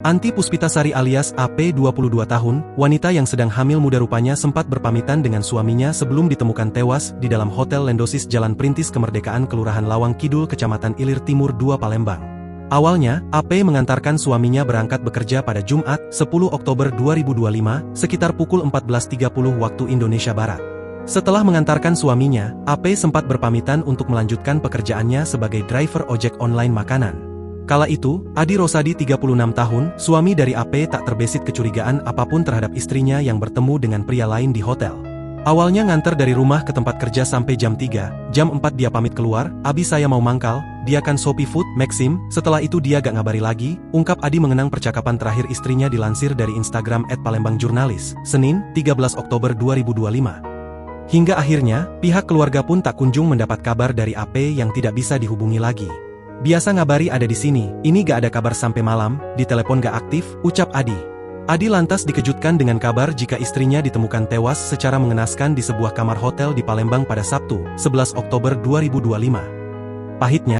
Anti Puspitasari alias AP 22 tahun, wanita yang sedang hamil muda rupanya sempat berpamitan dengan suaminya sebelum ditemukan tewas di dalam Hotel Lendosis Jalan Perintis Kemerdekaan Kelurahan Lawang Kidul Kecamatan Ilir Timur 2 Palembang. Awalnya, AP mengantarkan suaminya berangkat bekerja pada Jumat, 10 Oktober 2025, sekitar pukul 14.30 waktu Indonesia Barat. Setelah mengantarkan suaminya, AP sempat berpamitan untuk melanjutkan pekerjaannya sebagai driver ojek online makanan. Kala itu, Adi Rosadi 36 tahun, suami dari AP tak terbesit kecurigaan apapun terhadap istrinya yang bertemu dengan pria lain di hotel. Awalnya nganter dari rumah ke tempat kerja sampai jam 3, jam 4 dia pamit keluar, "Abi saya mau mangkal, dia kan Shopee Food, Maxim, setelah itu dia gak ngabari lagi," ungkap Adi mengenang percakapan terakhir istrinya dilansir dari Instagram @palembangjurnalis, Senin, 13 Oktober 2025. Hingga akhirnya, pihak keluarga pun tak kunjung mendapat kabar dari AP yang tidak bisa dihubungi lagi. "Biasa ngabari ada di sini, ini gak ada kabar sampai malam, di telepon gak aktif," ucap Adi. Adi lantas dikejutkan dengan kabar jika istrinya ditemukan tewas secara mengenaskan di sebuah kamar hotel di Palembang pada Sabtu, 11 Oktober 2025. Pahitnya,